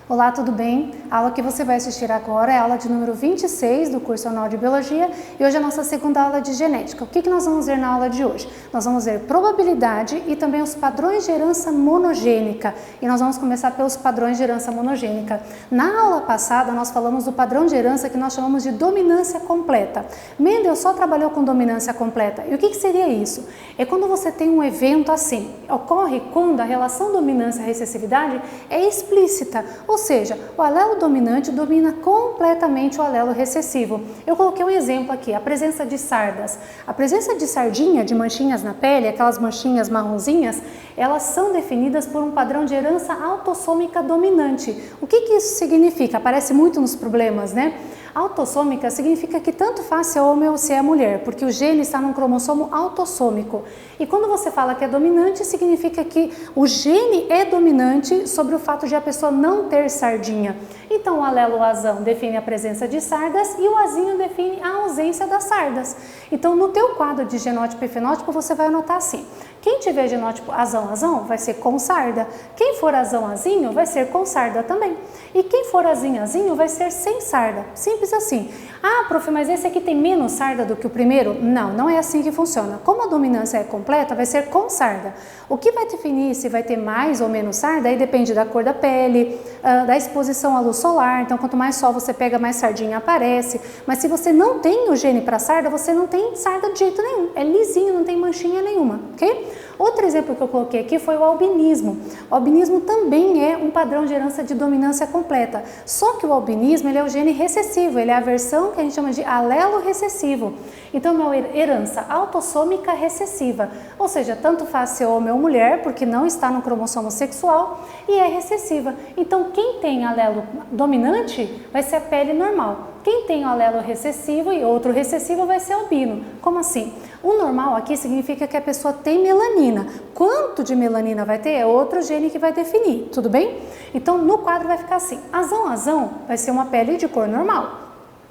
Olá, tudo bem? A aula que você vai assistir agora é a aula de número 26 do curso anual de Biologia e hoje é a nossa segunda aula de Genética. O que nós vamos ver na aula de hoje? Nós vamos ver probabilidade e também os padrões de herança monogênica e nós vamos começar pelos padrões de herança monogênica. Na aula passada nós falamos do padrão de herança que nós chamamos de dominância completa. Mendel só trabalhou com dominância completa. E o que seria isso? É quando você tem um evento assim, ocorre quando a relação dominância-recessividade é explícita. Ou seja, o alelo dominante domina completamente o alelo recessivo. Eu coloquei um exemplo aqui, a presença de sardas. A presença de sardinha, de manchinhas na pele, aquelas manchinhas marronzinhas, elas são definidas por um padrão de herança autossômica dominante. O que isso significa? Aparece muito nos problemas, né? Autossômica significa que tanto faz se é homem ou se é mulher, porque o gene está num cromossomo autossômico. E quando você fala que é dominante, significa que o gene é dominante sobre o fato de a pessoa não ter sardinha. Então o alelo azão define a presença de sardas e o azinho define a ausência das sardas. Então no teu quadro de genótipo e fenótipo você vai anotar assim: quem tiver genótipo azão vai ser com sarda, quem for azão-azinho vai ser com sarda também. E quem for azinho-azinho vai ser sem sarda. Simples assim. Ah, prof, mas esse aqui tem menos sarda do que o primeiro? Não, não é assim que funciona. Como a dominância é completa, vai ser com sarda. O que vai definir se vai ter mais ou menos sarda, aí depende da cor da pele, da exposição à luz solar. Então, quanto mais sol você pega, mais sardinha aparece. Mas se você não tem o gene para sarda, você não tem sarda de jeito nenhum. É lisinho, não tem manchinha nenhuma, ok? Outro exemplo que eu coloquei aqui foi o albinismo. O albinismo também é um padrão de herança de dominância completa. Só que o albinismo ele é o gene recessivo, ele é a versão que a gente chama de alelo recessivo. Então é uma herança autossômica recessiva, ou seja, tanto faz ser homem ou mulher, porque não está no cromossomo sexual e é recessiva. Então quem tem alelo dominante vai ser a pele normal. Quem tem o alelo recessivo e outro recessivo vai ser albino. Como assim? O normal aqui significa que a pessoa tem melanina. Quanto de melanina vai ter é outro gene que vai definir, tudo bem? Então no quadro vai ficar assim: azão vai ser uma pele de cor normal.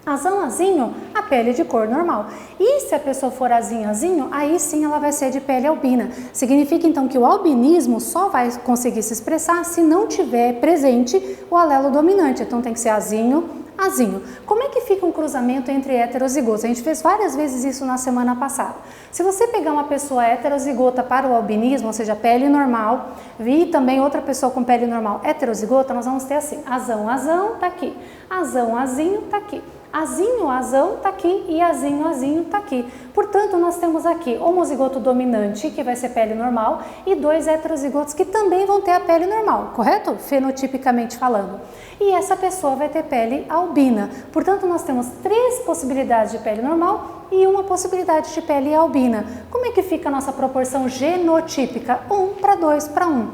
Azão-azinho, a pele de cor normal. E se a pessoa for azinho-azinho, aí sim ela vai ser de pele albina. Significa então que o albinismo só vai conseguir se expressar se não tiver presente o alelo dominante. Então tem que ser azinho. Como é que fica um cruzamento entre heterozigotos? A gente fez várias vezes isso na semana passada. Se você pegar uma pessoa heterozigota para o albinismo, ou seja, pele normal, e também outra pessoa com pele normal heterozigota, nós vamos ter assim: azão tá aqui, azão-azinho tá aqui. Azinho-azão está aqui e azinho-azinho está aqui. Portanto, nós temos aqui homozigoto dominante, que vai ser pele normal, e dois heterozigotos que também vão ter a pele normal, correto? Fenotipicamente falando. E essa pessoa vai ter pele albina. Portanto, nós temos 3 possibilidades de pele normal e uma possibilidade de pele albina. Como é que fica a nossa proporção genotípica? 1 para 2 para 1. O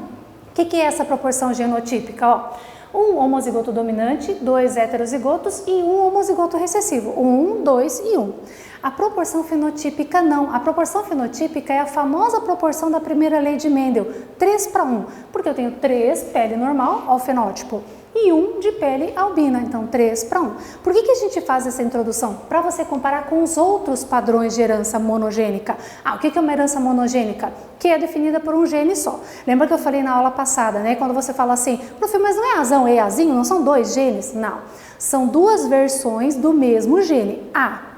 que é essa proporção genotípica? Ó, um homozigoto dominante, 2 heterozigotos e um homozigoto recessivo, 1, 2 e 1. A proporção fenotípica não. A proporção fenotípica é a famosa proporção da primeira lei de Mendel, 3 para 1, porque eu tenho 3 pele normal, ó, o fenótipo, e 1 de pele albina, então 3 para 1. Por que a gente faz essa introdução? Para você comparar com os outros padrões de herança monogênica. Ah, o que é uma herança monogênica? Que é definida por um gene só. Lembra que eu falei na aula passada, né? Quando você fala assim, prof, mas não é azão e azinho? Não são 2 genes? Não. São 2 versões do mesmo gene.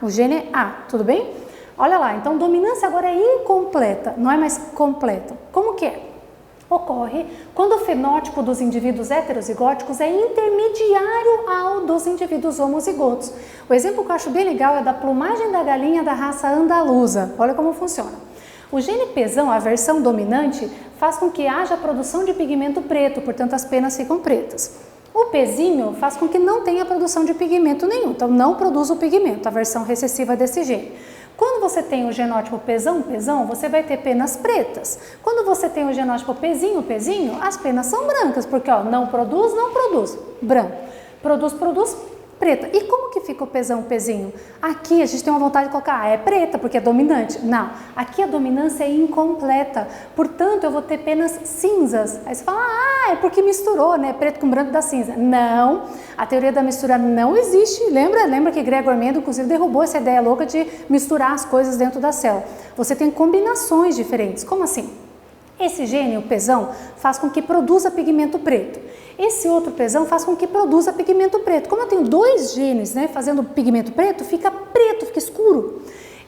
O gene é A, tudo bem? Olha lá, então dominância agora é incompleta, não é mais completa. Como que é? Ocorre quando o fenótipo dos indivíduos heterozigóticos é intermediário ao dos indivíduos homozigotos. O exemplo que eu acho bem legal é da plumagem da galinha da raça andaluza. Olha como funciona. O gene Pzão, a versão dominante, faz com que haja produção de pigmento preto, portanto as penas ficam pretas. O Pzinho faz com que não tenha produção de pigmento nenhum, então não produz o pigmento, a versão recessiva desse gene. Quando você tem o genótipo Pzão, você vai ter penas pretas. Quando você tem o genótipo Pzinho, as penas são brancas, porque ó, não produz, branco. Produz, preta. E como que fica o Pzinho? Aqui a gente tem uma vontade de colocar, é preta porque é dominante. Não, aqui a dominância é incompleta, portanto eu vou ter penas cinzas. Aí você fala, é porque misturou, né? Preto com branco dá cinza. Não, a teoria da mistura não existe. Lembra que Gregor Mendel, inclusive, derrubou essa ideia louca de misturar as coisas dentro da célula. Você tem combinações diferentes. Como assim? Esse gene, o Pzão, faz com que produza pigmento preto. esse outro pesão faz com que produza pigmento preto. Como eu tenho dois genes, né, fazendo pigmento preto, fica escuro.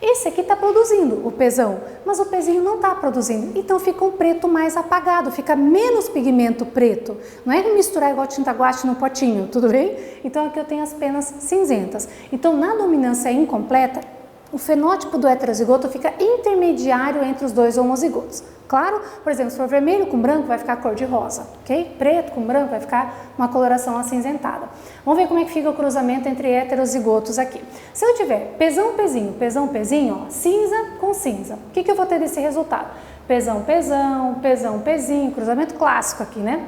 Esse aqui está produzindo o pesão, mas o pezinho não está produzindo, então fica um preto mais apagado, fica menos pigmento preto. Não é misturar igual tinta guache no potinho, tudo bem? Então aqui eu tenho as penas cinzentas. Então na dominância incompleta, o fenótipo do heterozigoto fica intermediário entre os dois homozigotos. Claro, por exemplo, se for vermelho com branco vai ficar cor de rosa, ok? Preto com branco vai ficar uma coloração acinzentada. Vamos ver como é que fica o cruzamento entre heterozigotos aqui. Se eu tiver pesão, pezinho, pesão, pezinho, ó, cinza com cinza, o que eu vou ter desse resultado? Pesão, pesão, pesão, pezinho, cruzamento clássico aqui, né?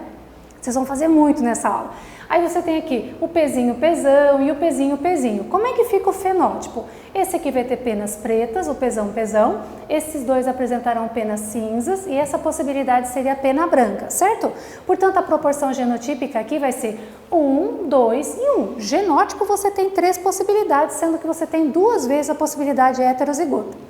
Vocês vão fazer muito nessa aula. Aí você tem aqui o pezinho, pesão e o pezinho, pezinho. Como é que fica o fenótipo? Esse aqui vai ter penas pretas, o pesão, pesão. Esses dois apresentarão penas cinzas e essa possibilidade seria a pena branca, certo? Portanto, a proporção genotípica aqui vai ser 1, 2 e 1. Genótipo você tem 3 possibilidades, sendo que você tem 2 vezes a possibilidade heterozigota.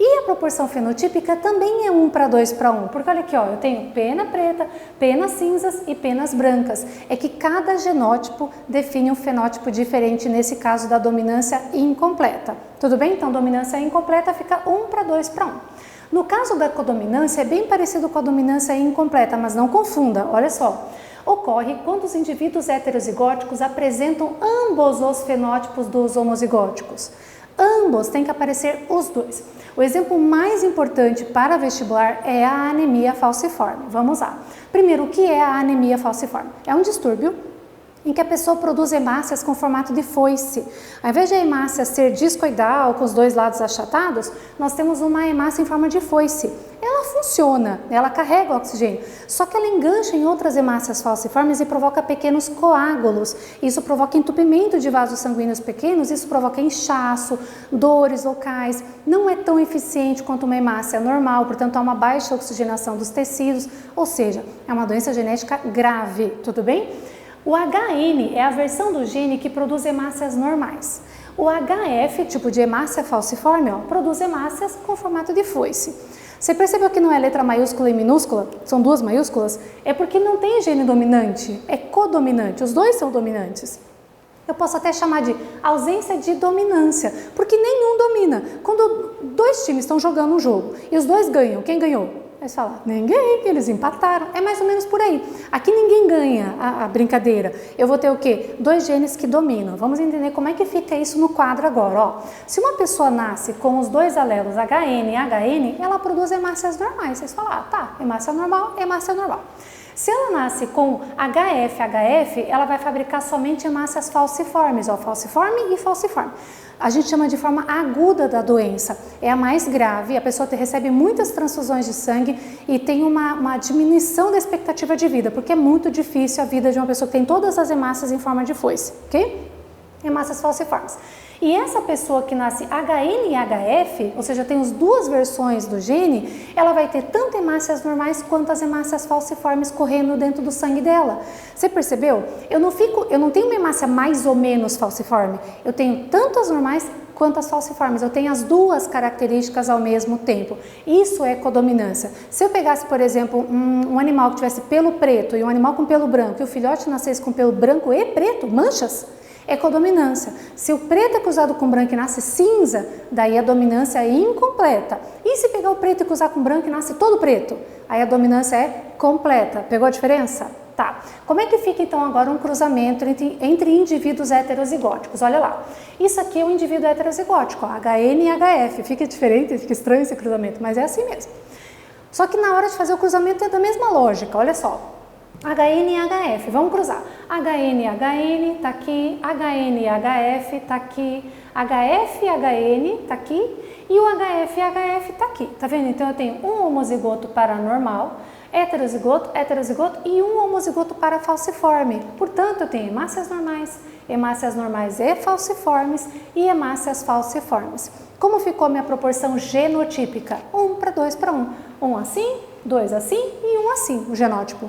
E a proporção fenotípica também é 1 para 2 para 1, porque olha aqui, ó, eu tenho pena preta, penas cinzas e penas brancas. É que cada genótipo define um fenótipo diferente, nesse caso da dominância incompleta. Tudo bem? Então, dominância incompleta fica 1 para 2 para 1. No caso da codominância, é bem parecido com a dominância incompleta, mas não confunda, olha só. Ocorre quando os indivíduos heterozigóticos apresentam ambos os fenótipos dos homozigóticos. Ambos têm que aparecer os dois. O exemplo mais importante para vestibular é a anemia falciforme. Vamos lá. Primeiro, o que é a anemia falciforme? É um distúrbio em que a pessoa produz hemácias com formato de foice. Ao invés de a hemácia ser discoidal, com os dois lados achatados, nós temos uma hemácia em forma de foice. Ela funciona, ela carrega o oxigênio, só que ela engancha em outras hemácias falciformes e provoca pequenos coágulos. Isso provoca entupimento de vasos sanguíneos pequenos, isso provoca inchaço, dores locais. Não é tão eficiente quanto uma hemácia normal, portanto há uma baixa oxigenação dos tecidos, ou seja, é uma doença genética grave, tudo bem? O HN é a versão do gene que produz hemácias normais. O HF, tipo de hemácia falciforme, ó, produz hemácias com formato de foice. Você percebeu que não é letra maiúscula e minúscula? São 2 maiúsculas? É porque não tem gene dominante, é codominante, os dois são dominantes. Eu posso até chamar de ausência de dominância, porque nenhum domina. Quando 2 times estão jogando um jogo e os dois ganham, quem ganhou? Aí você fala, ninguém, eles empataram. É mais ou menos por aí. Aqui ninguém ganha a brincadeira. Eu vou ter o quê? 2 genes que dominam. Vamos entender como é que fica isso no quadro agora. Ó. Se uma pessoa nasce com os 2 alelos HN e HN, ela produz hemácias normais. Vocês falam, tá, hemácia normal, hemácia normal. Se ela nasce com HF, ela vai fabricar somente hemácias falciformes, ó, falciforme e falciforme. A gente chama de forma aguda da doença, é a mais grave, a pessoa recebe muitas transfusões de sangue e tem uma diminuição da expectativa de vida, porque é muito difícil a vida de uma pessoa que tem todas as hemácias em forma de foice, ok? Hemácias falciformes. E essa pessoa que nasce HN e HF, ou seja, tem as 2 versões do gene, ela vai ter tanto hemácias normais quanto as hemácias falciformes correndo dentro do sangue dela. Você percebeu? Eu não tenho uma hemácia mais ou menos falciforme, eu tenho tanto as normais quanto as falciformes, eu tenho as 2 características ao mesmo tempo. Isso é codominância. Se eu pegasse, por exemplo, um animal que tivesse pelo preto e um animal com pelo branco, e o filhote nascesse com pelo branco e preto, manchas, é codominância. Se o preto é cruzado com branco e nasce cinza, daí a dominância é incompleta. E se pegar o preto e cruzar com branco e nasce todo preto? Aí a dominância é completa. Pegou a diferença? Tá. Como é que fica então agora um cruzamento entre indivíduos heterozigóticos? Olha lá. Isso aqui é um indivíduo heterozigótico, ó, HN e HF. Fica diferente, fica estranho esse cruzamento, mas é assim mesmo. Só que na hora de fazer o cruzamento é da mesma lógica, olha só. HN e HF, vamos cruzar. HN e HN tá aqui, HN e HF tá aqui, HF e HN tá aqui e o HF e HF tá aqui. Tá vendo? Então eu tenho um homozigoto paranormal, heterozigoto, heterozigoto e um homozigoto para falciforme. Portanto, eu tenho hemácias normais e falciformes e hemácias falciformes. Como ficou minha proporção genotípica? 1 para 2 para 1. 1 assim, 2 assim e 1 assim, o genótipo.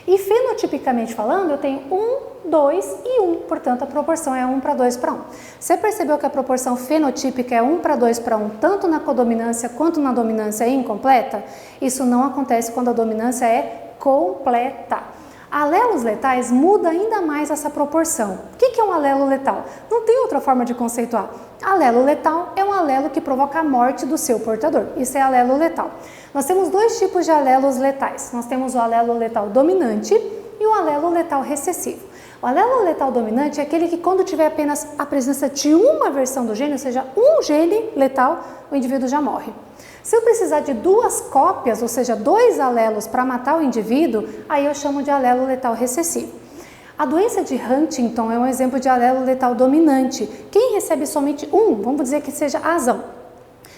E fenotipicamente falando, eu tenho 1, 2 e 1, portanto a proporção é 1 para 2 para 1. Você percebeu que a proporção fenotípica é 1 para 2 para 1, tanto na codominância quanto na dominância incompleta? Isso não acontece quando a dominância é completa. Alelos letais muda ainda mais essa proporção. O que é um alelo letal? Não tem outra forma de conceituar. Alelo letal é um alelo que provoca a morte do seu portador. Isso é alelo letal. Nós temos dois tipos de alelos letais. Nós temos o alelo letal dominante e o alelo letal recessivo. O alelo letal dominante é aquele que, quando tiver apenas a presença de uma versão do gene, ou seja, um gene letal, o indivíduo já morre. Se eu precisar de duas cópias, ou seja, dois alelos para matar o indivíduo, aí eu chamo de alelo letal recessivo. A doença de Huntington é um exemplo de alelo letal dominante. Quem recebe somente um, vamos dizer que seja azão.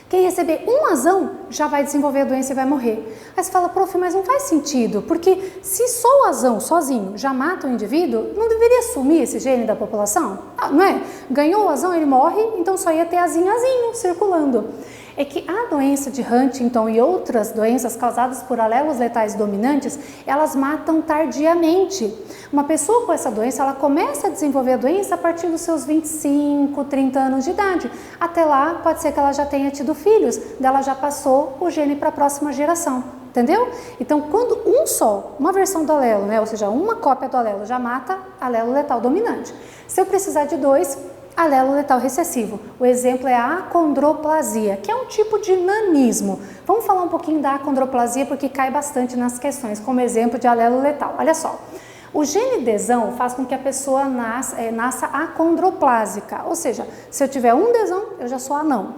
Quem receber um azão já vai desenvolver a doença e vai morrer. Aí você fala, prof, mas não faz sentido, porque se só o azão sozinho já mata o indivíduo, não deveria sumir esse gene da população? Ah, não é? Ganhou o azão, ele morre, então só ia ter azinho circulando. É que a doença de Huntington e outras doenças causadas por alelos letais dominantes, elas matam tardiamente. Uma pessoa com essa doença, ela começa a desenvolver a doença a partir dos seus 25, 30 anos de idade. Até lá, pode ser que ela já tenha tido filhos, dela já passou o gene para a próxima geração. Entendeu? Então, quando uma versão do alelo, né, ou seja, uma cópia do alelo já mata, alelo letal dominante. Se eu precisar de dois, alelo letal recessivo. O exemplo é a acondroplasia, que é um tipo de nanismo. Vamos falar um pouquinho da acondroplasia porque cai bastante nas questões, como exemplo de alelo letal. Olha só, o gene desão faz com que a pessoa nasça acondroplásica, ou seja, se eu tiver um desão, eu já sou anão.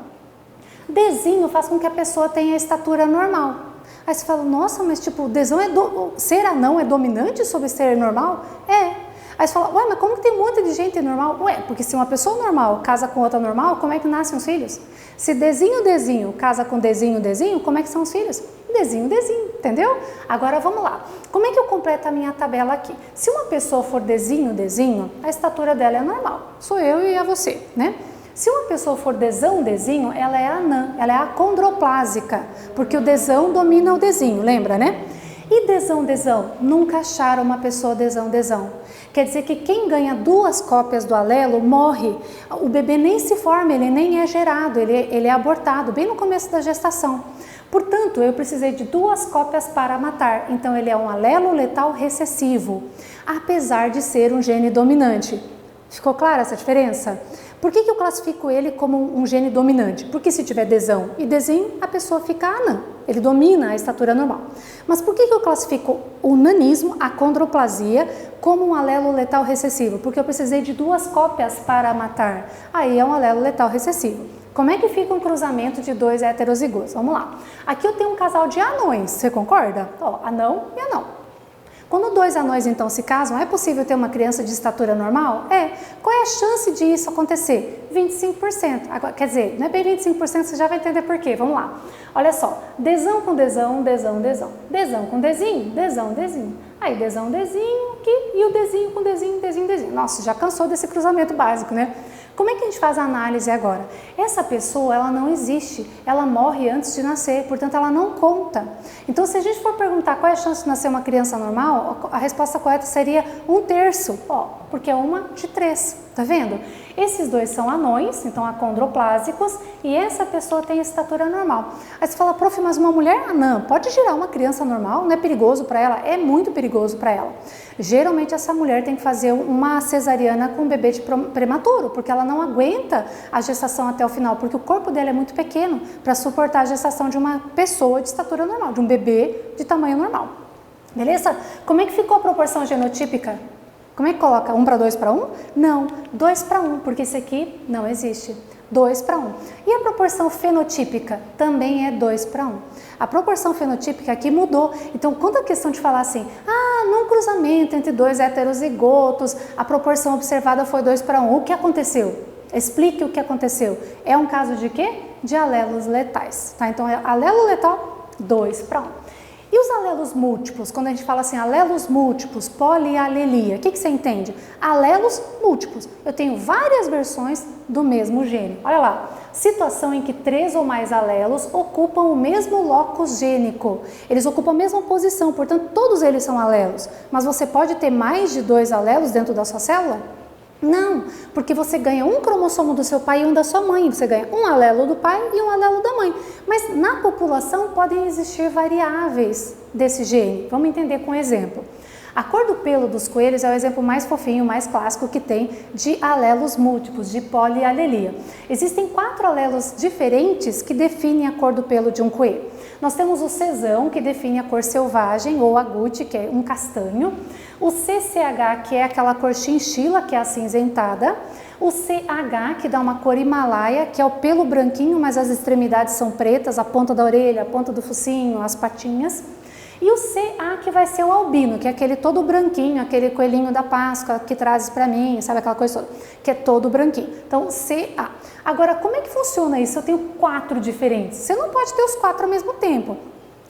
Desinho faz com que a pessoa tenha estatura normal. Aí você fala, nossa, mas tipo, desão ser anão é dominante sobre ser normal? É. Aí você fala, ué, mas como que tem um monte de gente normal? Ué, porque se uma pessoa normal casa com outra normal, como é que nascem os filhos? Se desinho casa com desinho, como é que são os filhos? Desinho, entendeu? Agora vamos lá. Como é que eu completo a minha tabela aqui? Se uma pessoa for desinho, a estatura dela é normal. Sou eu e você, né? Se uma pessoa for desão, ela é anã, ela é acondroplásica, porque o desão domina o desinho, lembra, né? E desão, nunca acharam uma pessoa desão. Quer dizer que quem ganha duas cópias do alelo morre. O bebê nem se forma, ele nem é gerado, ele é abortado bem no começo da gestação. Portanto, eu precisei de duas cópias para matar. Então, ele é um alelo letal recessivo, apesar de ser um gene dominante. Ficou clara essa diferença? Por que eu classifico ele como um gene dominante? Porque se tiver desão e desinho, a pessoa fica anã. Ele domina a estatura normal. Mas por que eu classifico o nanismo, a acondroplasia, como um alelo letal recessivo? Porque eu precisei de duas cópias para matar. Aí é um alelo letal recessivo. Como é que fica um cruzamento de dois heterozigotos? Vamos lá. Aqui eu tenho um casal de anões, você concorda? Ó, anão e anão. Quando dois anões então se casam, é possível ter uma criança de estatura normal? É. Qual é a chance de isso acontecer? 25%. Agora, quer dizer, não é bem 25%, você já vai entender por quê. Vamos lá. Olha só, desão com desão. Desão com desinho. Aí desão, aqui, e o desinho com desinho. Nossa, já cansou desse cruzamento básico, né? Como é que a gente faz a análise agora? Essa pessoa, ela não existe, ela morre antes de nascer, portanto ela não conta. Então, se a gente for perguntar qual é a chance de nascer uma criança normal, a resposta correta seria 1/3, porque é uma de 3, tá vendo? Esses dois são anões, então acondroplásicos, e essa pessoa tem estatura normal. Aí você fala, prof, mas uma mulher anã pode gerar uma criança normal? Não é perigoso para ela? É muito perigoso para ela. Geralmente essa mulher tem que fazer uma cesariana com um bebê prematuro, porque ela não aguenta a gestação até o final, porque o corpo dela é muito pequeno para suportar a gestação de uma pessoa de estatura normal, de um bebê de tamanho normal. Beleza? Como é que ficou a proporção genotípica? Como é que coloca? 1/2/1? Não, 2/1, porque esse aqui não existe. 2/1. E a proporção fenotípica também é 2/1. A proporção fenotípica aqui mudou. Então, quando a questão de falar assim, num cruzamento entre dois heterozigotos, a proporção observada foi 2/1, o que aconteceu? Explique o que aconteceu. É um caso de quê? De alelos letais. Tá? Então, é alelo letal 2/1. E os alelos múltiplos? Quando a gente fala assim, alelos múltiplos, polialelia, o que você entende? Alelos múltiplos. Eu tenho várias versões do mesmo gene. Olha lá, situação em que 3 ou mais alelos ocupam o mesmo locus gênico. Eles ocupam a mesma posição, portanto, todos eles são alelos. Mas você pode ter mais de 2 alelos dentro da sua célula? Não, porque você ganha um cromossomo do seu pai e um da sua mãe, você ganha um alelo do pai e um alelo da mãe, mas na população podem existir variáveis desse gene. Vamos entender com um exemplo. A cor do pelo dos coelhos é o exemplo mais fofinho, mais clássico que tem de alelos múltiplos, de polialelia. Existem 4 alelos diferentes que definem a cor do pelo de um coelho. Nós temos o Czão, que define a cor selvagem, ou agute, que é um castanho. O CCH, que é aquela cor chinchila, que é acinzentada. O CH, que dá uma cor himalaia, que é o pelo branquinho, mas as extremidades são pretas, a ponta da orelha, a ponta do focinho, as patinhas. E o CA, que vai ser o albino, que é aquele todo branquinho, aquele coelhinho da Páscoa que trazes para mim, sabe aquela coisa toda, que é todo branquinho. Então, CA. Agora, como é que funciona isso? Eu tenho 4 diferentes. Você não pode ter os 4 ao mesmo tempo.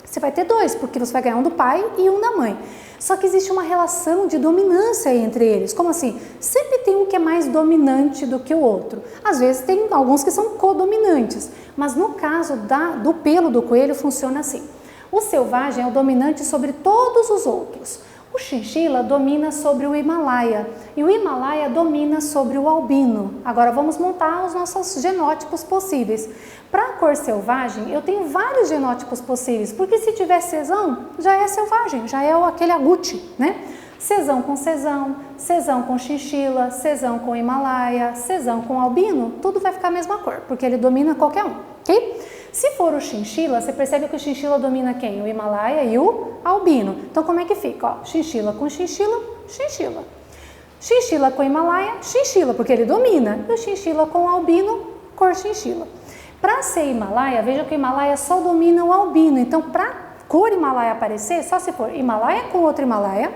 Você vai ter 2, porque você vai ganhar um do pai e um da mãe. Só que existe uma relação de dominância entre eles. Como assim? Sempre tem um que é mais dominante do que o outro. Às vezes tem alguns que são codominantes, mas no caso do pelo do coelho funciona assim. O selvagem é o dominante sobre todos os outros. O chinchila domina sobre o Himalaia e o Himalaia domina sobre o albino. Agora vamos montar os nossos genótipos possíveis. Para a cor selvagem, eu tenho vários genótipos possíveis, porque se tiver Czão, já é selvagem, já é aquele agute, né? Czão com Czão, Czão com chinchila, Czão com Himalaia, Czão com albino, tudo vai ficar a mesma cor, porque ele domina qualquer um, ok? Se for o chinchila, você percebe que o chinchila domina quem? O Himalaia e o albino. Então como é que fica? Ó, chinchila com chinchila, chinchila. Chinchila com Himalaia, chinchila, porque ele domina. E o chinchila com albino, cor chinchila. Para ser Himalaia, veja que o Himalaia só domina o albino. Então para cor Himalaia aparecer, só se for Himalaia com outro Himalaia,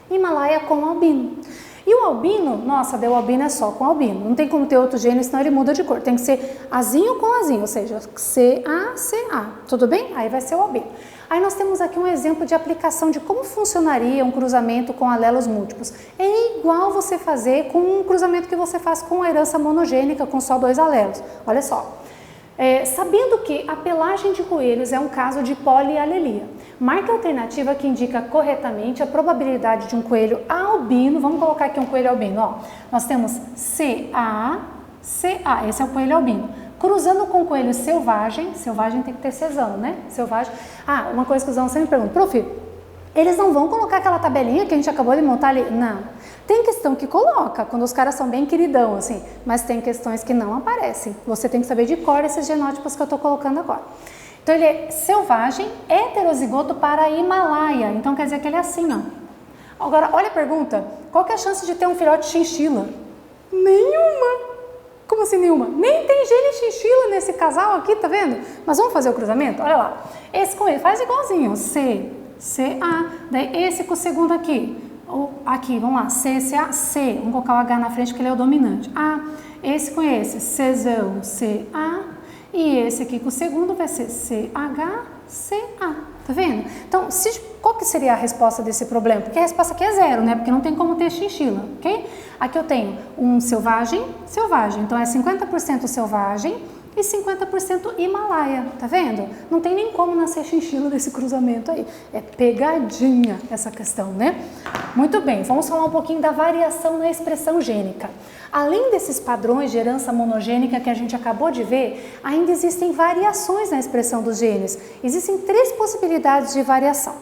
Himalaia com albino. E o albino, nossa, o albino é só com albino. Não tem como ter outro gênero, senão ele muda de cor. Tem que ser azinho com azinho, ou seja, CA, CA. Tudo bem? Aí vai ser o albino. Aí nós temos aqui um exemplo de aplicação de como funcionaria um cruzamento com alelos múltiplos. É igual você fazer com um cruzamento que você faz com a herança monogênica, com só 2 alelos. Olha só. Sabendo que a pelagem de coelhos é um caso de polialelia, marque a alternativa que indica corretamente a probabilidade de um coelho albino. Vamos colocar aqui um coelho albino, ó. Nós temos CA, CA, esse é o coelho albino. Cruzando com o coelho selvagem tem que ter Czão, né? Selvagem. Ah, uma coisa que os alunos sempre perguntam, prof, eles não vão colocar aquela tabelinha que a gente acabou de montar ali? Não. Tem questão que coloca, quando os caras são bem queridão, assim, mas tem questões que não aparecem. Você tem que saber de cor esses genótipos que eu estou colocando agora. Então, ele é selvagem, heterozigoto para Himalaia. Então, quer dizer que ele é assim, ó. Agora, olha a pergunta. Qual que é a chance de ter um filhote chinchila? Nenhuma. Como assim nenhuma? Nem tem gene chinchila nesse casal aqui, tá vendo? Mas vamos fazer o cruzamento? Olha lá. Esse com ele, faz igualzinho. C, C, A. Daí esse com o segundo aqui. Aqui, vamos lá, C, C, A, C. Vamos colocar o H na frente porque ele é o dominante. A, esse com esse, Czão, C, A. E esse aqui com o segundo vai ser C, H, C, A. Tá vendo? Então, qual que seria a resposta desse problema? Porque a resposta aqui é 0, né? Porque não tem como ter chinchila, ok? Aqui eu tenho um selvagem, selvagem. Então, é 50% selvagem e 50% Himalaia, tá vendo? Não tem nem como nascer chinchila desse cruzamento aí. É pegadinha essa questão, né? Muito bem, vamos falar um pouquinho da variação na expressão gênica. Além desses padrões de herança monogênica que a gente acabou de ver, ainda existem variações na expressão dos genes. Existem 3 possibilidades de variação: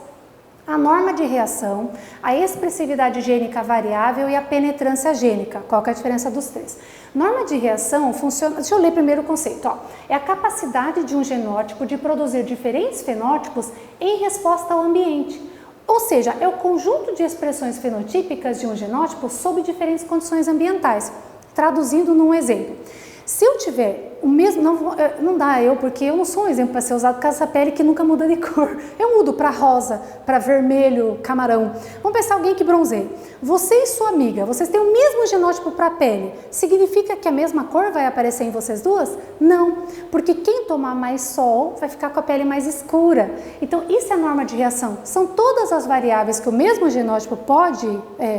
a norma de reação, a expressividade gênica variável e a penetrância gênica. Qual que é a diferença dos 3? Norma de reação funciona... Deixa eu ler primeiro o conceito. Ó. É a capacidade de um genótipo de produzir diferentes fenótipos em resposta ao ambiente. Ou seja, é o conjunto de expressões fenotípicas de um genótipo sob diferentes condições ambientais. Traduzindo num exemplo. Se eu tiver o mesmo, não dá porque eu não sou um exemplo para ser usado por causa dessa pele que nunca muda de cor. Eu mudo para rosa, para vermelho, camarão. Vamos pensar alguém que bronzeia. Você e sua amiga, vocês têm o mesmo genótipo para a pele. Significa que a mesma cor vai aparecer em vocês duas? Não, porque quem tomar mais sol vai ficar com a pele mais escura. Então isso é a norma de reação. São todas as variáveis que o mesmo genótipo pode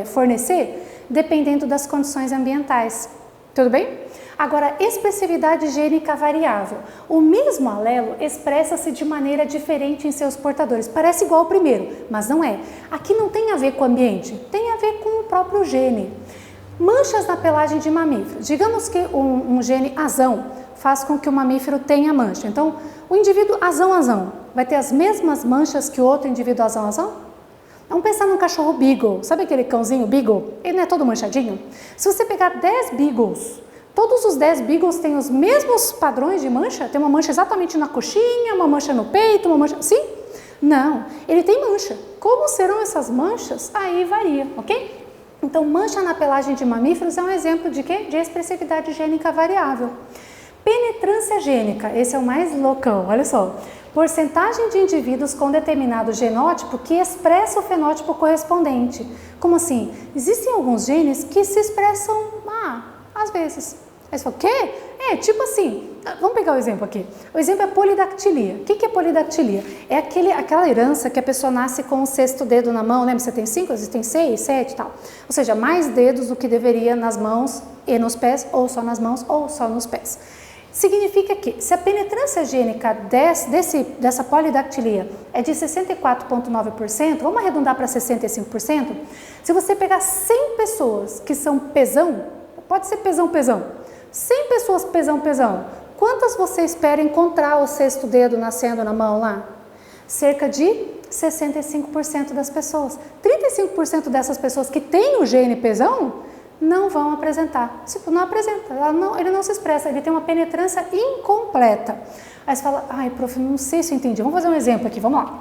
fornecer, dependendo das condições ambientais. Tudo bem? Agora, expressividade gênica variável. O mesmo alelo expressa-se de maneira diferente em seus portadores. Parece igual ao primeiro, mas não é. Aqui não tem a ver com o ambiente, tem a ver com o próprio gene. Manchas na pelagem de mamíferos. Digamos que um gene azão faz com que o mamífero tenha mancha. Então, o indivíduo azão vai ter as mesmas manchas que o outro indivíduo azão? Vamos pensar num cachorro Beagle. Sabe aquele cãozinho Beagle? Ele não é todo manchadinho? Se você pegar 10 Beagles, todos os 10 Beagles têm os mesmos padrões de mancha? Tem uma mancha exatamente na coxinha, uma mancha no peito, uma mancha... Sim? Não. Ele tem mancha. Como serão essas manchas? Aí varia, ok? Então, mancha na pelagem de mamíferos é um exemplo de quê? De expressividade gênica variável. Penetrância gênica, esse é o mais loucão, olha só. Porcentagem de indivíduos com determinado genótipo que expressa o fenótipo correspondente. Como assim? Existem alguns genes que se expressam, às vezes. Aí você fala, o quê? Tipo assim, vamos pegar o exemplo aqui. O exemplo é polidactilia. O que é polidactilia? É aquela herança que a pessoa nasce com o sexto dedo na mão, lembra? Você tem 5, você tem 6, 7 e tal. Ou seja, mais dedos do que deveria nas mãos e nos pés, ou só nas mãos, ou só nos pés. Significa que se a penetrância gênica dessa polidactilia é de 64,9%, vamos arredondar para 65%, se você pegar 100 pessoas que são pesão, pode ser pesão, 100 pessoas pesão, quantas você espera encontrar o sexto dedo nascendo na mão lá? Cerca de 65% das pessoas. 35% dessas pessoas que têm o gene pesão não vão apresentar. Tipo, não apresenta, ele não se expressa, ele tem uma penetrância incompleta. Aí você fala, prof, não sei se eu entendi. Vamos fazer um exemplo aqui, vamos lá.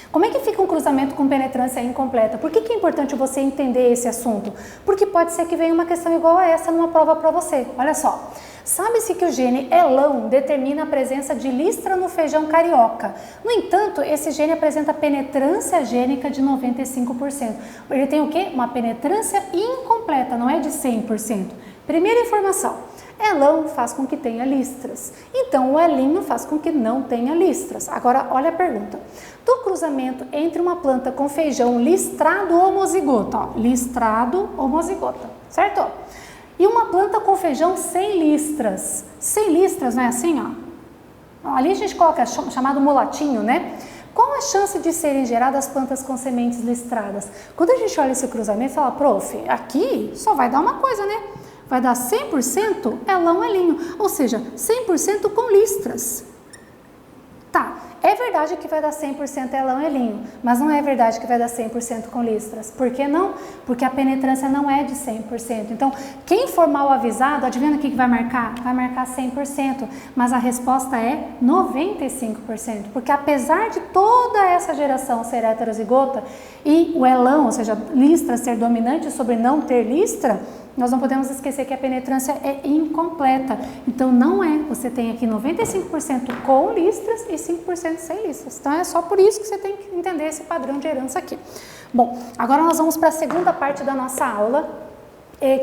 Como é que fica um cruzamento com penetrância incompleta? Por que é importante você entender esse assunto? Porque pode ser que venha uma questão igual a essa numa prova para você. Olha só. Sabe-se que o gene ELAN determina a presença de listra no feijão carioca. No entanto, esse gene apresenta penetrância gênica de 95%. Ele tem o quê? Uma penetrância incompleta, não é de 100%. Primeira informação. ELAN faz com que tenha listras. Então, o elinho faz com que não tenha listras. Agora, olha a pergunta. Do cruzamento entre uma planta com feijão listrado homozigota, listrado homozigota, certo? E uma planta com feijão sem listras. Sem listras, não é assim, ó? Ali a gente coloca chamado mulatinho, né? Qual a chance de serem geradas plantas com sementes listradas? Quando a gente olha esse cruzamento, fala, prof, aqui só vai dar uma coisa, né? Vai dar 100% elão elinho, ou seja, 100% com listras. Tá, é verdade que vai dar 100% elão elinho, mas não é verdade que vai dar 100% com listras. Por que não? Porque a penetrância não é de 100%. Então, quem for mal avisado, adivinha o que vai marcar? Vai marcar 100%, mas a resposta é 95%. Porque apesar de toda essa geração ser heterozigota e o elão, ou seja, listra ser dominante sobre não ter listra, nós não podemos esquecer que a penetrância é incompleta. Então, não é. Você tem aqui 95% com listras e 5% sem listras. Então, é só por isso que você tem que entender esse padrão de herança aqui. Bom, agora nós vamos para a segunda parte da nossa aula,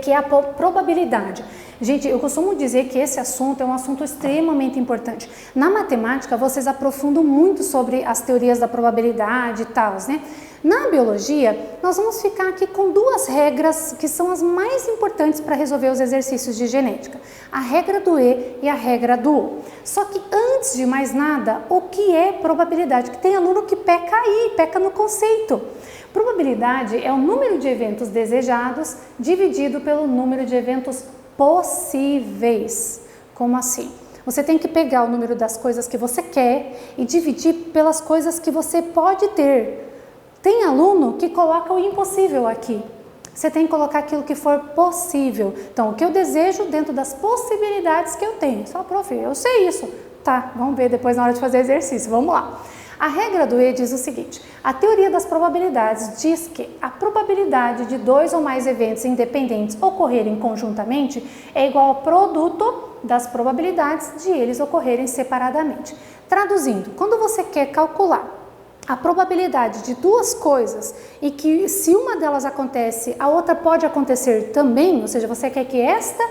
que é a probabilidade. Gente, eu costumo dizer que esse assunto é um assunto extremamente importante. Na matemática, vocês aprofundam muito sobre as teorias da probabilidade e tal, né? Na biologia, nós vamos ficar aqui com duas regras que são as mais importantes para resolver os exercícios de genética. A regra do E e a regra do O. Só que antes de mais nada, o que é probabilidade? Que tem aluno que peca aí, peca no conceito. Probabilidade é o número de eventos desejados dividido pelo número de eventos possíveis. Como assim? Você tem que pegar o número das coisas que você quer e dividir pelas coisas que você pode ter. Tem aluno que coloca o impossível aqui. Você tem que colocar aquilo que for possível. Então, o que eu desejo dentro das possibilidades que eu tenho. Só, prof, eu sei isso. Tá, vamos ver depois na hora de fazer exercício. Vamos lá. A regra do E diz o seguinte: a teoria das probabilidades diz que a probabilidade de 2 ou mais eventos independentes ocorrerem conjuntamente é igual ao produto das probabilidades de eles ocorrerem separadamente. Traduzindo, quando você quer calcular a probabilidade de duas coisas e que se uma delas acontece, a outra pode acontecer também, ou seja, você quer que esta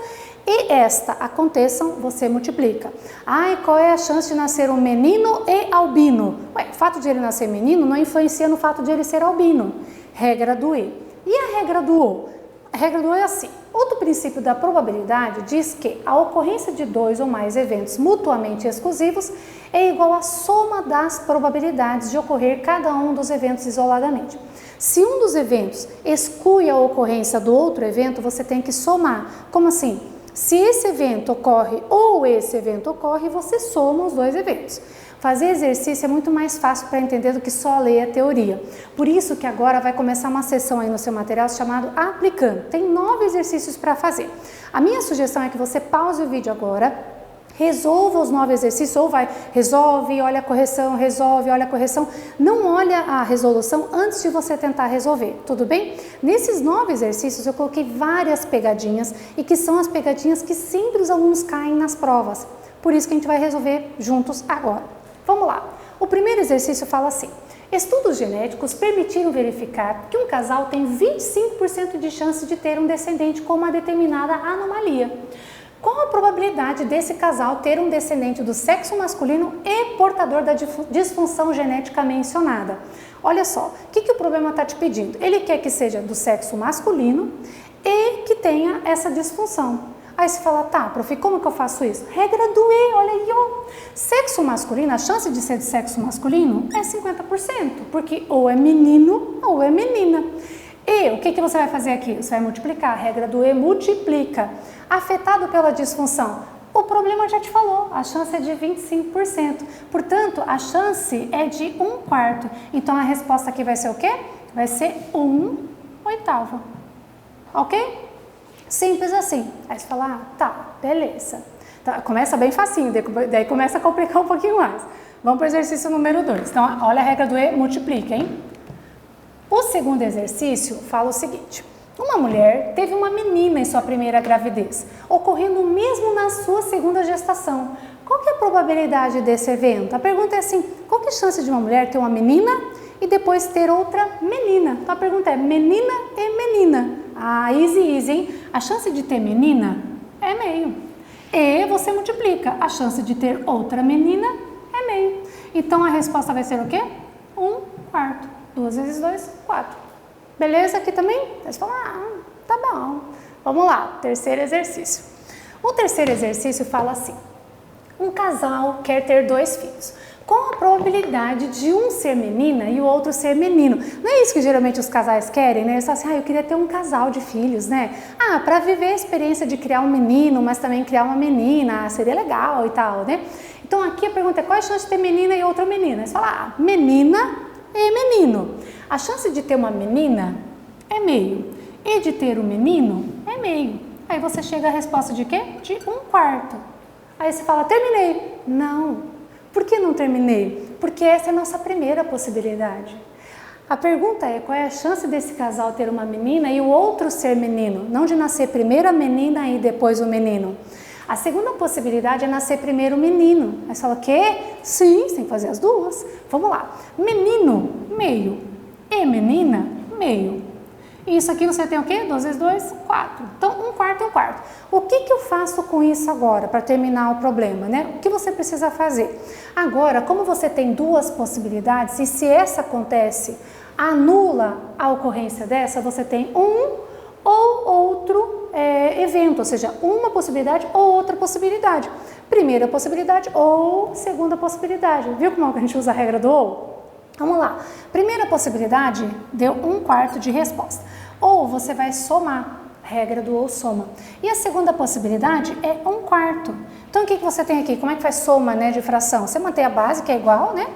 e esta aconteçam, você multiplica. E qual é a chance de nascer um menino e albino? O fato de ele nascer menino não influencia no fato de ele ser albino. Regra do E. E a regra do O? A regra do O é assim. Outro princípio da probabilidade diz que a ocorrência de 2 ou mais eventos mutuamente exclusivos é igual à soma das probabilidades de ocorrer cada um dos eventos isoladamente. Se um dos eventos exclui a ocorrência do outro evento, você tem que somar. Como assim? Se esse evento ocorre ou esse evento ocorre, você soma os dois eventos. Fazer exercício é muito mais fácil para entender do que só ler a teoria. Por isso que agora vai começar uma sessão aí no seu material chamado Aplicando. Tem 9 exercícios para fazer. A minha sugestão é que você pause o vídeo agora, resolva os 9 exercícios, ou resolve, olha a correção, resolve, olha a correção. Não olha a resolução antes de você tentar resolver, tudo bem? Nesses 9 exercícios eu coloquei várias pegadinhas e que são as pegadinhas que sempre os alunos caem nas provas. Por isso que a gente vai resolver juntos agora. Vamos lá. O primeiro exercício fala assim: estudos genéticos permitiram verificar que um casal tem 25% de chance de ter um descendente com uma determinada anomalia. Qual a probabilidade desse casal ter um descendente do sexo masculino e portador da disfunção genética mencionada? Olha só, o que o problema está te pedindo? Ele quer que seja do sexo masculino e que tenha essa disfunção. Aí você fala, tá, prof, como que eu faço isso? Regra do E, olha aí, ó. Sexo masculino, a chance de ser de sexo masculino é 50%, porque ou é menino ou é menina. E o que você vai fazer aqui? Você vai multiplicar, a regra do E multiplica. Afetado pela disfunção, o problema já te falou, a chance é de 25%. Portanto, a chance é de 1/4. Então, a resposta aqui vai ser o quê? Vai ser 1/8. Ok? Simples assim. Aí você fala, tá, beleza. Tá, começa bem facinho, daí começa a complicar um pouquinho mais. Vamos para o exercício número 2. Então, olha a regra do E, multiplica, hein? O segundo exercício fala o seguinte: uma mulher teve uma menina em sua primeira gravidez, ocorrendo mesmo na sua segunda gestação. Qual que é a probabilidade desse evento? A pergunta é assim, qual que é a chance de uma mulher ter uma menina e depois ter outra menina? Então a pergunta é menina e menina. Ah, easy, hein? A chance de ter menina é meio. E você multiplica, a chance de ter outra menina é meio. Então a resposta vai ser o quê? 1/4. 2 vezes 2, 4. Beleza aqui também? Aí você fala, tá bom. Vamos lá, terceiro exercício. O terceiro exercício fala assim: um casal quer ter 2 filhos. Qual a probabilidade de um ser menina e o outro ser menino? Não é isso que geralmente os casais querem, né? Eles falam assim, eu queria ter um casal de filhos, né? Para viver a experiência de criar um menino, mas também criar uma menina, seria legal e tal, né? Então aqui a pergunta é, qual a chance de ter menina e outra menina? Eles falam, menina e menino. A chance de ter uma menina é meio. E de ter um menino é meio. Aí você chega à resposta de quê? De 1/4. Aí você fala, terminei. Não. Por que não terminei? Porque essa é a nossa primeira possibilidade. A pergunta é, qual é a chance desse casal ter uma menina e o outro ser menino? Não de nascer primeiro a menina e depois o menino. A segunda possibilidade é nascer primeiro o menino. Aí você fala, o quê? Sim, você tem que fazer as duas. Vamos lá. Menino, meio. E menina, meio. E isso aqui você tem o quê? 2 vezes 2, 4. Então, 1/4 e 1/4. O que eu faço com isso agora, para terminar o problema, né? O que você precisa fazer? Agora, como você tem 2 possibilidades, e se essa acontece, anula a ocorrência dessa, você tem um ou outro evento, ou seja, uma possibilidade ou outra possibilidade. Primeira possibilidade ou segunda possibilidade. Viu como a gente usa a regra do ou? Vamos lá. Primeira possibilidade deu 1/4 de resposta. Ou você vai somar, regra do ou soma. E a segunda possibilidade é 1/4. Então o que você tem aqui? Como é que faz soma, né, de fração? Você mantém a base, que é igual, né?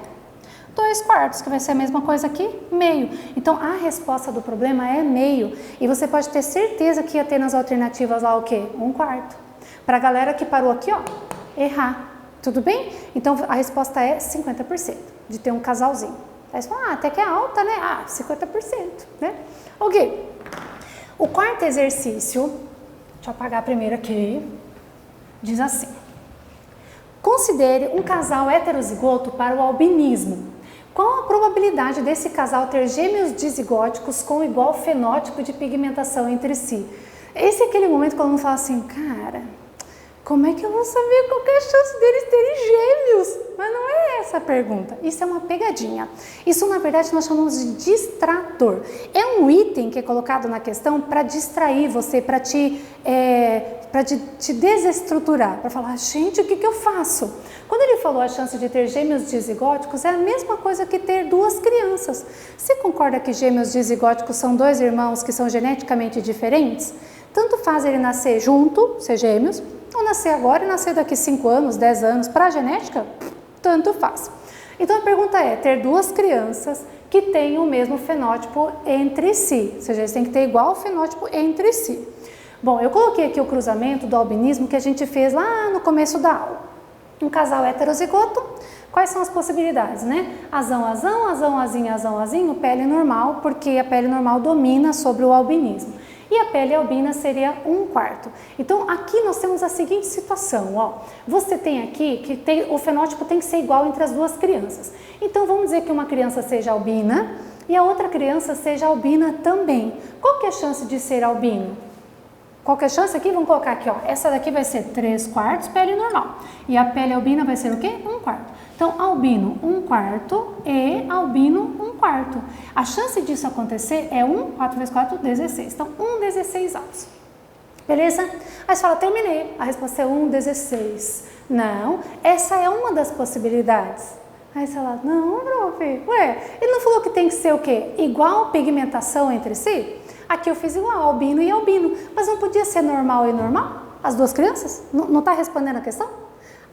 2/4, que vai ser a mesma coisa aqui, meio. Então a resposta do problema é meio. E você pode ter certeza que ia ter nas alternativas lá o quê? 1/4. Para a galera que parou aqui, ó, errar. Tudo bem? Então a resposta é 50%, de ter um casalzinho. Aí você fala, até que é alta, né? 50%, né? Ok. O quarto exercício, deixa eu apagar primeiro aqui, diz assim: considere um casal heterozigoto para o albinismo. Qual a probabilidade desse casal ter gêmeos dizigóticos com igual fenótipo de pigmentação entre si? Esse é aquele momento que o aluno fala assim, cara, como é que eu vou saber qual que é a chance deles terem gêmeos? Mas não é essa a pergunta, isso é uma pegadinha. Isso, na verdade, nós chamamos de distrator. É um item que é colocado na questão para distrair você, para te desestruturar, para falar, gente, o que eu faço? Quando ele falou a chance de ter gêmeos dizigóticos, é a mesma coisa que ter 2 crianças. Você concorda que gêmeos dizigóticos são 2 irmãos que são geneticamente diferentes? Tanto faz ele nascer junto, ser gêmeos, ou nascer agora e nascer daqui 5 anos, 10 anos, para a genética, tanto faz. Então a pergunta é, ter duas crianças que têm o mesmo fenótipo entre si, ou seja, eles têm que ter igual fenótipo entre si. Bom, eu coloquei aqui o cruzamento do albinismo que a gente fez lá no começo da aula. Um casal heterozigoto, quais são as possibilidades, né? Azão, azão, azão, azinho, azão, azinho, pele normal, porque a pele normal domina sobre o albinismo. E a pele albina seria 1/4. Então, aqui nós temos a seguinte situação, ó. Você tem aqui que o fenótipo tem que ser igual entre as duas crianças. Então, vamos dizer que uma criança seja albina e a outra criança seja albina também. Qual que é a chance de ser albino? Qual que é a chance aqui? Vamos colocar aqui, ó. Essa daqui vai ser 3/4 pele normal. E a pele albina vai ser o quê? 1/4. Então, albino 1/4 e albino 1/4. A chance disso acontecer é 4 vezes 4, 16. Então, 1/16 avos. Beleza? Aí você fala, terminei. A resposta é 1/16. Não, essa é uma das possibilidades. Aí você fala, não, prof, ué, ele não falou que tem que ser o quê? Igual pigmentação entre si? Aqui eu fiz igual, albino e albino, mas não podia ser normal e normal? As duas crianças? Não está respondendo a questão?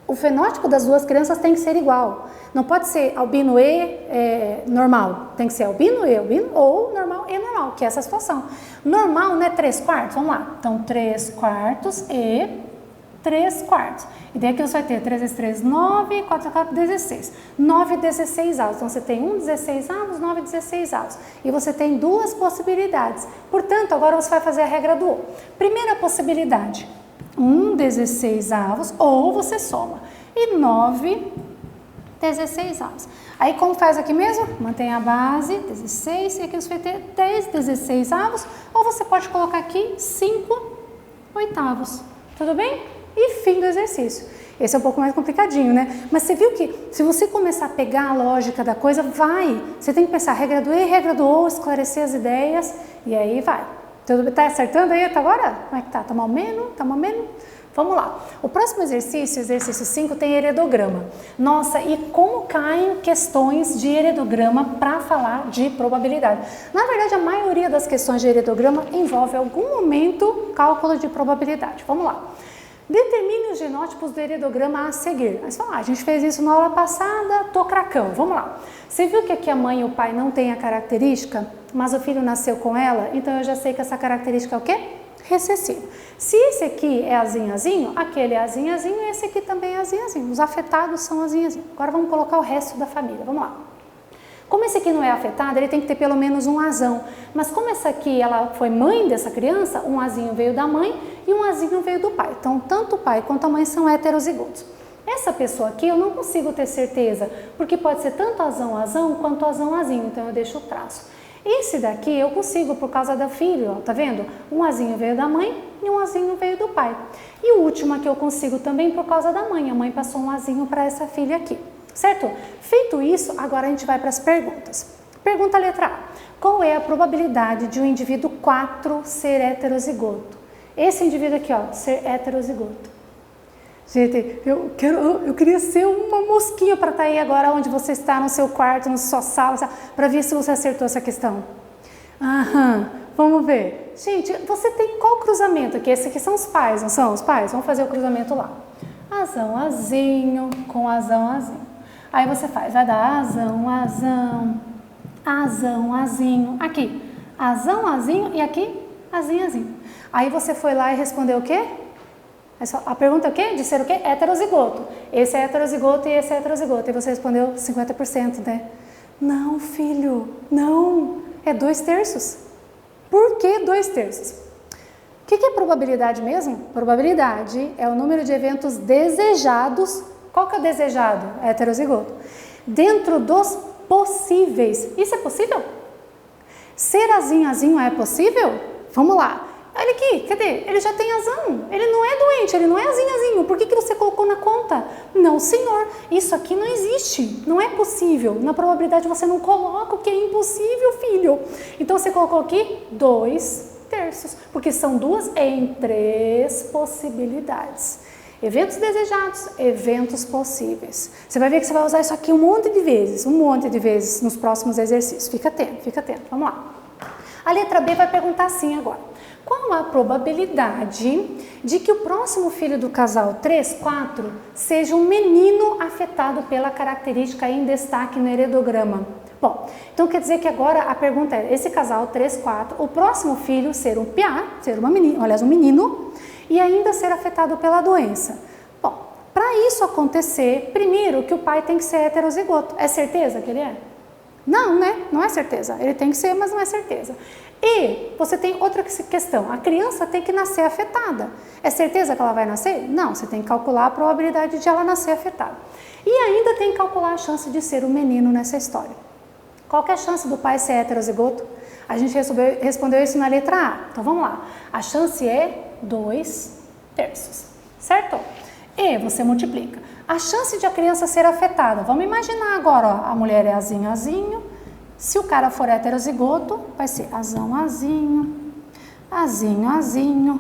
O fenótipo das duas crianças tem que ser igual. Não pode ser albino e normal. Tem que ser albino e albino ou normal e normal, que é essa situação. Normal não é 3/4? Vamos lá. Então, 3/4 e 3/4. E daí aqui você vai ter 3 vezes 3, 9, 4 vezes 4, 16. 9/16 avos. Então, você tem 1/16 avos, 9/16 avos. E você tem duas possibilidades. Portanto, agora você vai fazer a regra do ou. Primeira possibilidade, 1/16 avos, ou você soma. E 9/16 avos. Aí, como faz aqui mesmo? Mantém a base, 16, e aqui você vai ter 10/16 avos, ou você pode colocar aqui 5/8. Tudo bem? E fim do exercício. Esse é um pouco mais complicadinho, né? Mas você viu que se você começar a pegar a lógica da coisa, vai. Você tem que pensar regra do e, regra do ou, esclarecer as ideias, e aí vai. Tá acertando aí até agora? Como é que tá? Tá mal menos? Tá mal menos? Vamos lá. O próximo exercício, exercício 5, tem heredograma. Nossa, e como caem questões de heredograma para falar de probabilidade? Na verdade, a maioria das questões de heredograma envolve em algum momento cálculo de probabilidade. Vamos lá. Determine os genótipos do heredograma a seguir. Mas a gente fez isso na aula passada, tô cracão. Vamos lá. Você viu que aqui a mãe e o pai não têm a característica, mas o filho nasceu com ela? Então eu já sei que essa característica é o quê? Recessivo. Se esse aqui é azinho, aquele é azinho, e esse aqui também é azinho. Os afetados são azinho. Agora vamos colocar o resto da família. Vamos lá. Como esse aqui não é afetado, ele tem que ter pelo menos um azão. Mas como essa aqui ela foi mãe dessa criança, um azinho veio da mãe e um azinho veio do pai. Então, tanto o pai quanto a mãe são heterozigotos. Essa pessoa aqui eu não consigo ter certeza, porque pode ser tanto azão quanto azinho. Então, eu deixo o traço. Esse daqui eu consigo por causa do filho, ó, tá vendo? Um azinho veio da mãe e um azinho veio do pai. E o último aqui eu consigo também por causa da mãe. A mãe passou um azinho para essa filha aqui. Certo? Feito isso, agora a gente vai para as perguntas. Pergunta letra A. Qual é a probabilidade de um indivíduo 4 ser heterozigoto? Esse indivíduo aqui, ó, ser heterozigoto. Gente, eu queria ser uma mosquinha para estar aí agora onde você está, no seu quarto, na sua sala, para ver se você acertou essa questão. Aham, vamos ver. Gente, você tem qual cruzamento aqui? Esse aqui são os pais, não são os pais? Vamos fazer o cruzamento lá. Azão, azinho, com azão, azinho. Aí você faz, vai dar azão, azinho, aqui, azão, azinho e aqui, azinho. Aí você foi lá e respondeu o quê? A pergunta é o quê? De ser o quê? Heterozigoto. Esse é heterozigoto e esse é heterozigoto. E você respondeu 50%, né? Não, filho, não, é 2/3. Por que 2/3? O que é probabilidade mesmo? Probabilidade é o número de eventos desejados. Qual que é o desejado? É heterozigoto. Dentro dos possíveis. Isso é possível? Ser azinho é possível? Vamos lá. Olha aqui, cadê? Ele já tem azão. Ele não é doente, ele não é azinho. Por que você colocou na conta? Não, senhor. Isso aqui não existe. Não é possível. Na probabilidade você não coloca o que é impossível, filho. Então você colocou aqui 2/3. Porque são 2 em 3 possibilidades. Eventos desejados, eventos possíveis. Você vai ver que você vai usar isso aqui um monte de vezes nos próximos exercícios. Fica atento, fica atento. Vamos lá. A letra B vai perguntar assim agora. Qual a probabilidade de que o próximo filho do casal 3, 4 seja um menino afetado pela característica em destaque no heredograma? Bom, então quer dizer que agora a pergunta é, esse casal 3, 4, o próximo filho ser um piá, ser uma menina, aliás, um menino, e ainda ser afetado pela doença. Bom, para isso acontecer, primeiro que o pai tem que ser heterozigoto. É certeza que ele é? Não, né? Não é certeza. Ele tem que ser, mas não é certeza. E você tem outra questão, a criança tem que nascer afetada. É certeza que ela vai nascer? Não, você tem que calcular a probabilidade de ela nascer afetada. E ainda tem que calcular a chance de ser um menino nessa história. Qual que é a chance do pai ser heterozigoto? A gente respondeu isso na letra A. Então vamos lá. A chance é 2/3, certo? E você multiplica. A chance de a criança ser afetada, vamos imaginar agora, ó, a mulher é azinho, azinho. Se o cara for heterozigoto, vai ser azão, azinho, azinho, azinho,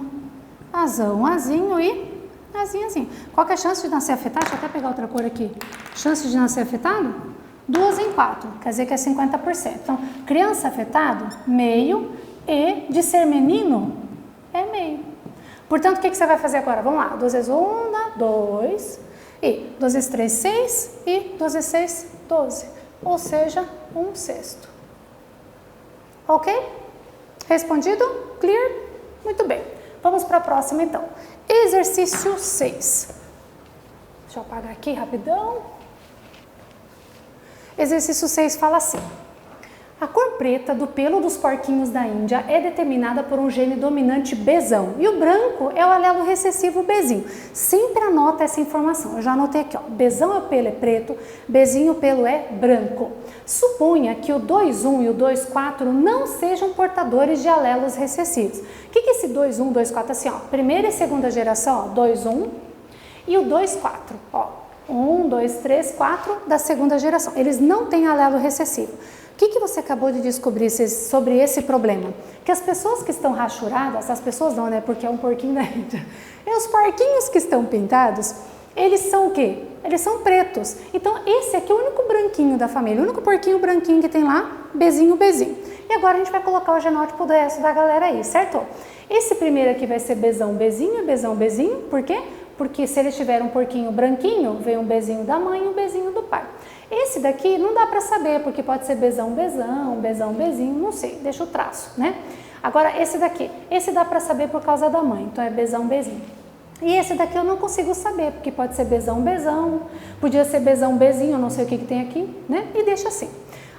azão, azinho e azinho, azinho. Qual que é a chance de nascer afetado? Deixa eu até pegar outra cor aqui. Chance de nascer afetado? 2 em 4, quer dizer que é 50%. Então, criança afetado, meio, e de ser menino, é meio. Portanto, o que você vai fazer agora? Vamos lá, 2 vezes 1 dá 2, e 2 vezes 3, 6, e 2 vezes 6, 12. Ou seja, 1/6. Ok? Respondido? Clear? Muito bem. Vamos para a próxima então. Exercício 6. Deixa eu apagar aqui rapidão. Exercício 6 fala assim. A cor preta do pelo dos porquinhos da Índia é determinada por um gene dominante Bzão e o branco é o alelo recessivo Bzinho. Sempre anota essa informação. Eu já anotei aqui, ó. Bzão é o pelo é preto, Bzinho o pelo é branco. Suponha que o 2,1 e o 2,4 não sejam portadores de alelos recessivos. O que é esse 2,1, 2,4? Assim, ó, primeira e segunda geração, ó, 2,1 e o 2,4, ó. 1, 2, 3, 4 da segunda geração. Eles não têm alelo recessivo. O que você acabou de descobrir sobre esse problema? Que as pessoas que estão rachuradas, as pessoas não, né? Porque é um porquinho da Índia. E os porquinhos que estão pintados, eles são o quê? Eles são pretos. Então, esse aqui é o único branquinho da família. O único porquinho branquinho que tem lá, Bzinho, Bzinho. E agora a gente vai colocar o genótipo da galera aí, certo? Esse primeiro aqui vai ser Bzão, Bzinho, Bzão, Bzinho. Por quê? Porque se eles tiverem um porquinho branquinho, vem um Bzinho da mãe e um Bzinho do pai. Esse daqui não dá para saber, porque pode ser Bzão, Bzão, Bzão, Bzinho, não sei, deixa o traço, né? Agora, esse daqui, esse dá para saber por causa da mãe, então é Bzão, Bzinho. E esse daqui eu não consigo saber, porque pode ser Bzão, Bzão, podia ser Bzão, Bzinho, eu não sei o que tem aqui, né? E deixa assim.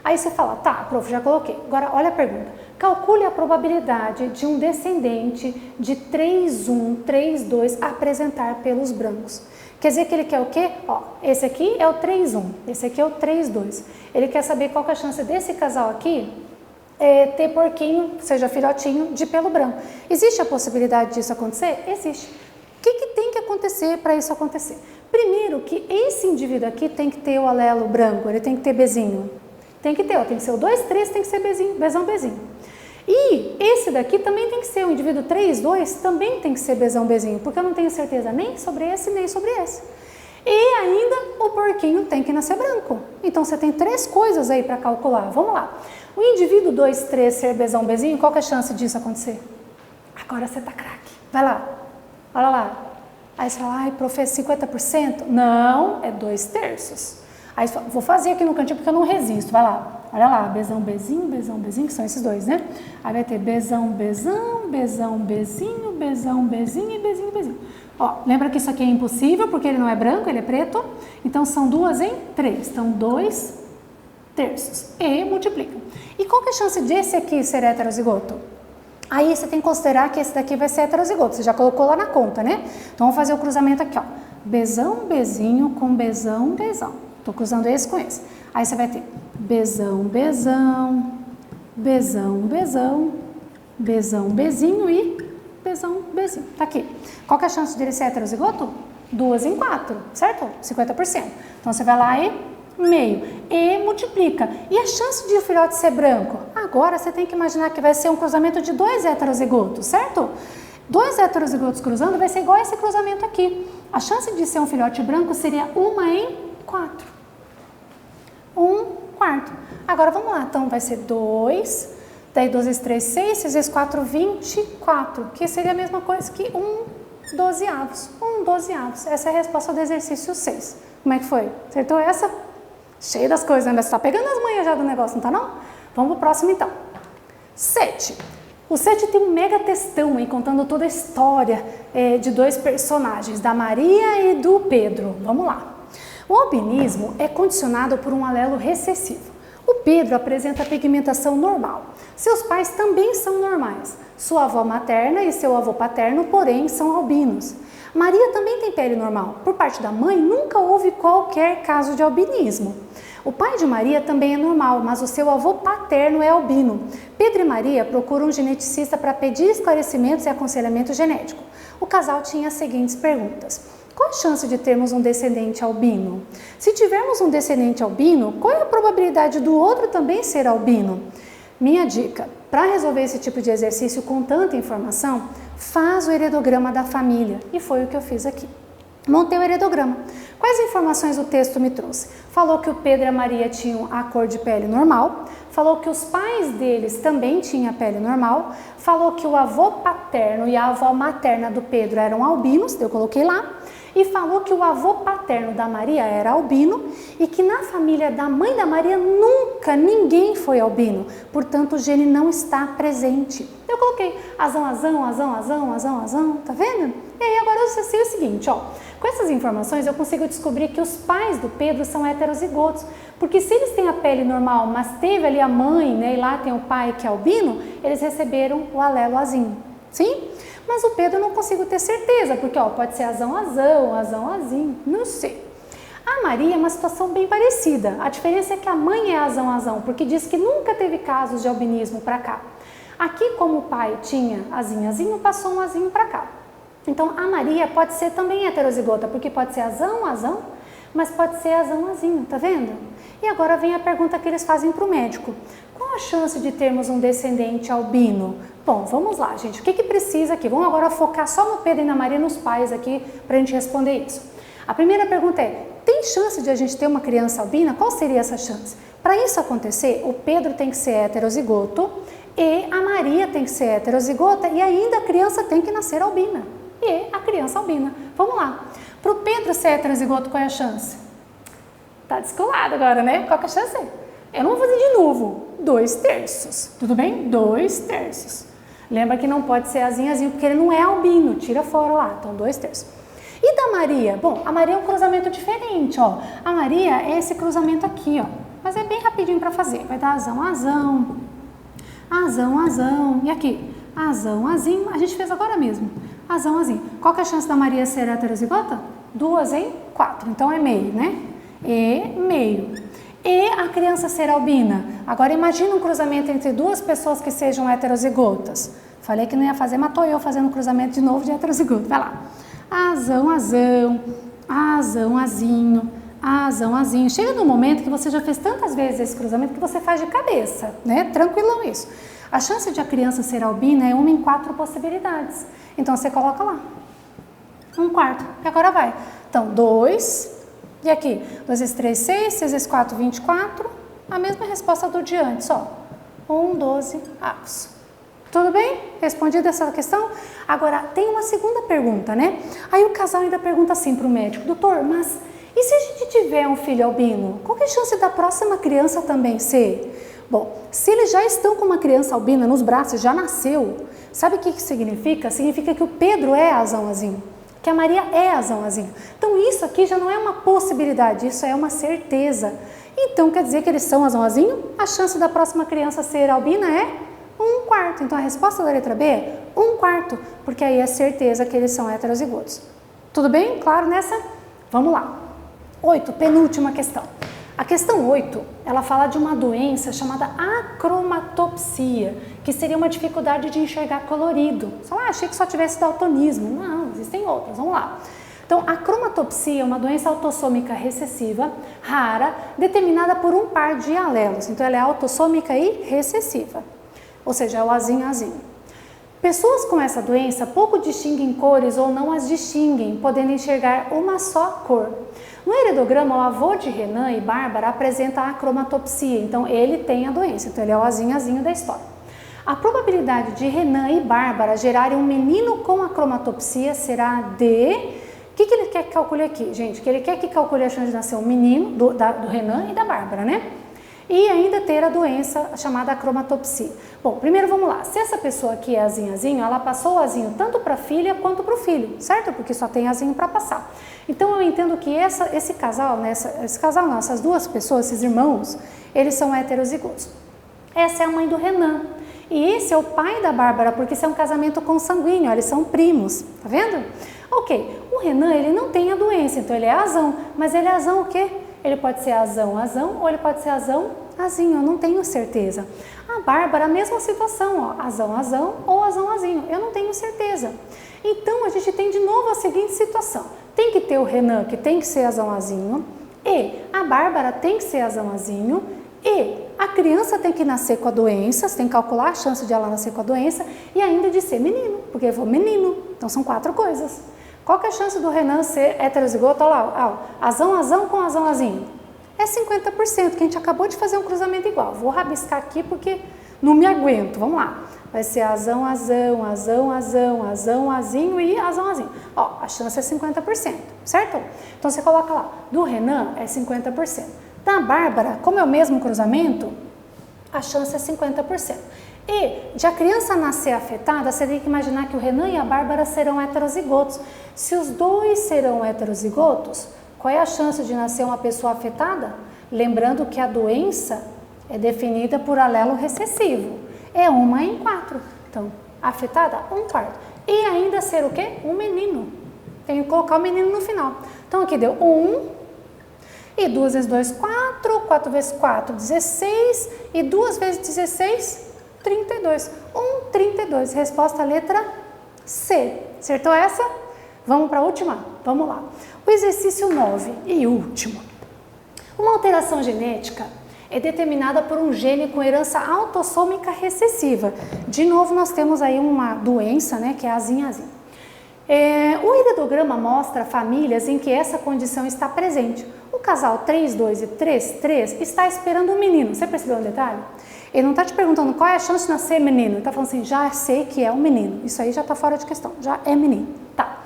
Aí você fala, tá, prof, já coloquei. Agora, olha a pergunta. Calcule a probabilidade de um descendente de 3,1, 3,2 apresentar pelos brancos. Quer dizer que ele quer o quê? Ó, esse aqui é o 3,1, esse aqui é o 3,2. Ele quer saber qual que é a chance desse casal aqui ter porquinho, seja filhotinho, de pelo branco. Existe a possibilidade disso acontecer? Existe. O que tem que acontecer para isso acontecer? Primeiro que esse indivíduo aqui tem que ter o alelo branco, ele tem que ter Bzinho. Tem que ter, ó, tem que ser o 2, 3, tem que ser Bzinho, Bzão, Bzinho. E esse daqui também tem que ser, o indivíduo 3, 2, também tem que ser Bzão, Bzinho, porque eu não tenho certeza nem sobre esse, nem sobre esse. E ainda o porquinho tem que nascer branco. Então você tem 3 coisas aí para calcular. Vamos lá. O indivíduo 2, 3 ser Bzão, Bzinho, qual que é a chance disso acontecer? Agora você tá craque. Vai lá. Olha lá. Aí você fala, ai, prof, é 50%? Não, é 2/3. Aí vou fazer aqui no cantinho porque eu não resisto. Vai lá. Olha lá, Bzão, Bzinho, Bzão, Bzinho, que são esses dois, né? Aí vai ter Bzão, Bzão, Bzão, Bzinho, Bzão, Bzinho e Bzinho, Bzinho. Ó, lembra que isso aqui é impossível porque ele não é branco, ele é preto. Então são 2 em 3. Então 2/3. E multiplica. E qual que é a chance desse aqui ser heterozigoto? Aí você tem que considerar que esse daqui vai ser heterozigoto. Você já colocou lá na conta, né? Então vamos fazer o cruzamento aqui, ó. Bzão, Bzinho com Bzão, Bzão. Tô cruzando esse com esse. Aí você vai ter Bzão, Bzão, Bzão, Bzão, Bzão, Bzinho e Bzão, Bzinho. Tá aqui. Qual que é a chance dele ser heterozigoto? 2 em 4, certo? 50%. Então você vai lá e meio. E multiplica. E a chance de o filhote ser branco? Agora você tem que imaginar que vai ser um cruzamento de 2 heterozigotos, certo? 2 heterozigotos cruzando vai ser igual a esse cruzamento aqui. A chance de ser um filhote branco seria 1 em 4. 1/4. Agora vamos lá, então vai ser 2, Daí 2 vezes 3, 6, 6 vezes 4, 24, que seria a mesma coisa que 1/12. 1/12. Essa é a resposta do exercício 6. Como é que foi? Acertou essa? Cheio das coisas, né? Você tá pegando as manhas já do negócio, não tá não? Vamos pro próximo então. 7. O 7 tem um mega textão aí, contando toda a história de dois personagens, da Maria e do Pedro. Vamos lá. O albinismo é condicionado por um alelo recessivo. O Pedro apresenta pigmentação normal. Seus pais também são normais. Sua avó materna e seu avô paterno, porém, são albinos. Maria também tem pele normal. Por parte da mãe, nunca houve qualquer caso de albinismo. O pai de Maria também é normal, mas o seu avô paterno é albino. Pedro e Maria procuram um geneticista para pedir esclarecimentos e aconselhamento genético. O casal tinha as seguintes perguntas. Qual a chance de termos um descendente albino? Se tivermos um descendente albino, qual é a probabilidade do outro também ser albino? Minha dica, para resolver esse tipo de exercício com tanta informação, faz o heredograma da família. E foi o que eu fiz aqui. Montei o heredograma. Quais informações o texto me trouxe? Falou que o Pedro e a Maria tinham a cor de pele normal, falou que os pais deles também tinham a pele normal, falou que o avô paterno e a avó materna do Pedro eram albinos, eu coloquei lá, e falou que o avô paterno da Maria era albino e que na família da mãe da Maria nunca ninguém foi albino, portanto o gene não está presente. Eu coloquei azão, tá vendo? E aí agora eu sei o seguinte, ó, com essas informações eu consigo descobrir que os pais do Pedro são heterozigotos, porque se eles têm a pele normal, mas teve ali a mãe, né, e lá tem o pai que é albino, eles receberam o alelo azinho, sim? Mas o Pedro eu não consigo ter certeza, porque ó, pode ser azão, azinho, não sei. A Maria é uma situação bem parecida, a diferença é que a mãe é azão, porque diz que nunca teve casos de albinismo para cá. Aqui, como o pai tinha azinho, passou um azinho para cá. Então, a Maria pode ser também heterozigota, porque pode ser azão, mas pode ser azinho, tá vendo? E agora vem a pergunta que eles fazem para o médico. Qual a chance de termos um descendente albino? Bom, vamos lá, gente. O que precisa aqui? Vamos agora focar só no Pedro e na Maria, nos pais aqui, para a gente responder isso. A primeira pergunta é, tem chance de a gente ter uma criança albina? Qual seria essa chance? Para isso acontecer, o Pedro tem que ser heterozigoto e a Maria tem que ser heterozigota e ainda a criança tem que nascer albina. E a criança albina. Vamos lá. Para o Pedro ser heterozigoto, qual é a chance? Tá descolado agora, né? Qual que é a chance? Eu não vou fazer de novo. 2/3. Tudo bem? 2/3. Lembra que não pode ser azinho, porque ele não é albino. Tira fora lá. Então, 2/3. E da Maria? Bom, a Maria é um cruzamento diferente, ó. A Maria é esse cruzamento aqui, ó. Mas é bem rapidinho para fazer. Vai dar azão. E aqui, azinho. A gente fez agora mesmo. Azinho. Qual que é a chance da Maria ser heterozigota? 2 em 4. Então é meio, né? Meio. E a criança ser albina? Agora imagina um cruzamento entre duas pessoas que sejam heterozigotas. Falei que não ia fazer, mas tô eu fazendo um cruzamento de novo de heterozigoto. Vai lá. Azinho. Chega no momento que você já fez tantas vezes esse cruzamento que você faz de cabeça, né? Tranquilão isso. A chance de a criança ser albina é 1 em 4 possibilidades. Então você coloca lá. 1/4. E agora vai. Então, 2. E aqui, 2 vezes 3, 6, 6 vezes 4, 24. A mesma resposta do de antes, ó. 1/12 avos. Tudo bem? Respondida essa questão? Agora, tem uma segunda pergunta, né? Aí o casal ainda pergunta assim para o médico, doutor, mas e se a gente tiver um filho albino? Qual que é a chance da próxima criança também ser? Bom, se eles já estão com uma criança albina nos braços, já nasceu, sabe o que significa? Significa que o Pedro é azinho, que a Maria é azinho. Então isso aqui já não é uma possibilidade, isso é uma certeza. Então quer dizer que eles são azinho? A chance da próxima criança ser albina é 1/4. Então a resposta da letra B é 1/4, porque aí é certeza que eles são heterozigotos. Tudo bem? Claro nessa? Vamos lá. 8, penúltima questão. A questão 8, ela fala de uma doença chamada acromatopsia, que seria uma dificuldade de enxergar colorido. Achei que só tivesse daltonismo. Não, existem outras. Vamos lá. Então, a cromatopsia é uma doença autossômica recessiva, rara, determinada por um par de alelos. Então, ela é autossômica e recessiva, ou seja, é o azinho. Pessoas com essa doença pouco distinguem cores ou não as distinguem, podendo enxergar uma só cor. No heredograma, o avô de Renan e Bárbara apresenta a cromatopsia, então ele tem a doença, então ele é o azinho da história. A probabilidade de Renan e Bárbara gerarem um menino com a cromatopsia será de... O que ele quer que calcule aqui, gente? Que ele quer que calcule a chance de nascer um menino do Renan e da Bárbara, né? E ainda ter a doença chamada cromatopsia. Bom, primeiro vamos lá. Se essa pessoa aqui é azinho, ela passou o azinho tanto para a filha quanto para o filho, certo? Porque só tem azinho para passar. Então eu entendo que esse casal, né, essas duas pessoas, esses irmãos, eles são heterozigotos. Essa é a mãe do Renan. E esse é o pai da Bárbara, porque esse é um casamento consanguíneo, eles são primos, tá vendo? Ok, o Renan, ele não tem a doença, então ele é azão, mas ele é azão o quê? Ele pode ser azão ou ele pode ser azinho, eu não tenho certeza. A Bárbara, a mesma situação, ó, azão ou azinho, eu não tenho certeza. Então a gente tem de novo a seguinte situação, tem que ter o Renan, que tem que ser azinho, e a Bárbara tem que ser azinho, e a criança tem que nascer com a doença, você tem que calcular a chance de ela nascer com a doença e ainda de ser menino, porque ele foi menino, então são 4 coisas. Qual que é a chance do Renan ser heterozigoto? Olha lá, ó, azão com azinho. É 50%, que a gente acabou de fazer um cruzamento igual. Vou rabiscar aqui porque não me aguento, vamos lá. Vai ser azinho e azinho. Ó, a chance é 50%, certo? Então você coloca lá, do Renan é 50%. Da Bárbara, como é o mesmo cruzamento, a chance é 50%. E de a criança nascer afetada, você tem que imaginar que o Renan e a Bárbara serão heterozigotos. Se os dois serão heterozigotos, qual é a chance de nascer uma pessoa afetada? Lembrando que a doença é definida por alelo recessivo. É 1 em 4. Então, afetada, 1/4. E ainda ser o quê? Um menino. Tem que colocar o menino no final. Então, aqui deu 1. E 2 vezes 2, 4. 4 vezes 4, 16. E 2 vezes 16, 32. 32. Resposta letra C. Acertou essa? Vamos para a última? Vamos lá. O exercício 9 e último. Uma alteração genética é determinada por um gene com herança autossômica recessiva. De novo, nós temos aí uma doença, né, que é a azinho. O heredograma mostra famílias em que essa condição está presente. O casal 3, 2 e 3, 3 está esperando um menino. Você percebeu um detalhe? Ele não está te perguntando qual é a chance de nascer menino. Ele está falando assim, já sei que é um menino. Isso aí já está fora de questão, já é menino. Tá.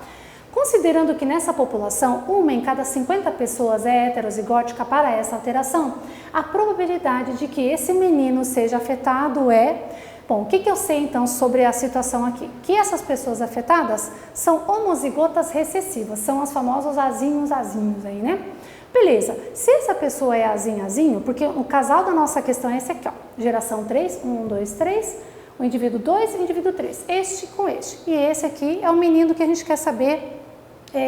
Considerando que nessa população, 1 em cada 50 pessoas é heterozigótica para essa alteração, a probabilidade de que esse menino seja afetado é... Bom, o que eu sei então sobre a situação aqui? Que essas pessoas afetadas são homozigotas recessivas, são as famosas azinhos aí, né? Beleza, se essa pessoa é azinho, porque o casal da nossa questão é esse aqui, ó, geração 3, 1, 2, 3, o indivíduo 2 e o indivíduo 3, este com este. E esse aqui é o menino que a gente quer saber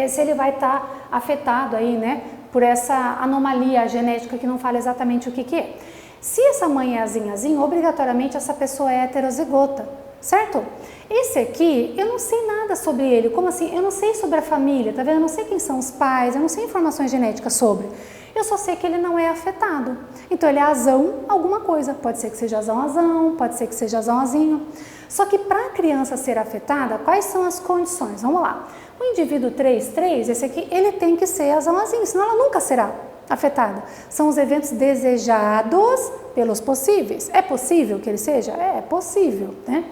se ele vai estar afetado aí, né, por essa anomalia genética que não fala exatamente o que é. Se essa mãe é azinho, obrigatoriamente essa pessoa é heterozigota, certo? Esse aqui, eu não sei nada sobre ele, como assim? Eu não sei sobre a família, tá vendo? Eu não sei quem são os pais, eu não sei informações genéticas sobre. Eu só sei que ele não é afetado. Então ele é azão alguma coisa, pode ser que seja azão, pode ser que seja azinho. Só que para a criança ser afetada, quais são as condições? Vamos lá. O indivíduo 3, esse aqui, ele tem que ser azinho, senão ela nunca será afetada. São os eventos desejados pelos possíveis. É possível que ele seja? É possível, né?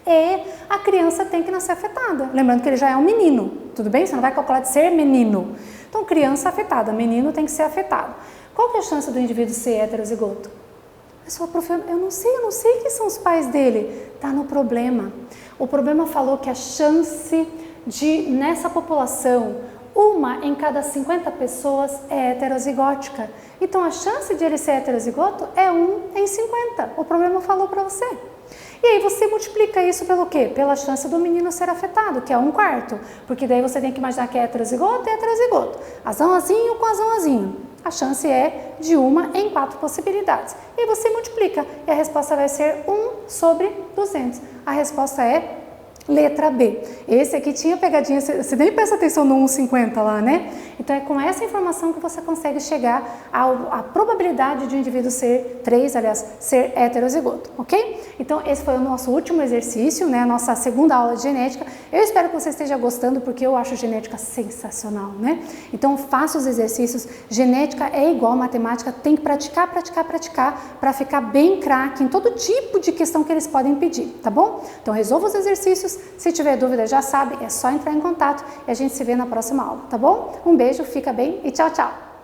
E a criança tem que nascer afetada. Lembrando que ele já é um menino, tudo bem? Você não vai calcular de ser menino. Então, criança afetada, menino tem que ser afetado. Qual que é a chance do indivíduo ser heterozigoto? Pessoal, eu não sei quem são os pais dele. Tá no problema. O problema falou que a chance de, nessa população, 1 em cada 50 pessoas é heterozigótica. Então, a chance de ele ser heterozigoto é 1 em 50. O problema falou para você. E aí você multiplica isso pelo quê? Pela chance do menino ser afetado, que é 1/4. Porque daí você tem que imaginar que é heterozigoto e heterozigoto. Azinho com azinho. A chance é de 1 em 4 possibilidades. E aí você multiplica. E a resposta vai ser 1 sobre 200. A resposta é Letra B. Esse aqui tinha pegadinha, você nem presta atenção no 1,50 lá, né? Então é com essa informação que você consegue chegar à probabilidade de um indivíduo ser ser heterozigoto, ok? Então esse foi o nosso último exercício, né? A nossa segunda aula de genética. Eu espero que você esteja gostando, porque eu acho genética sensacional, né? Então faça os exercícios. Genética é igual matemática, tem que praticar, praticar, praticar para ficar bem craque em todo tipo de questão que eles podem pedir, tá bom? Então resolva os exercícios. Se tiver dúvida, já sabe, é só entrar em contato e a gente se vê na próxima aula, tá bom? Um beijo, fica bem e tchau, tchau!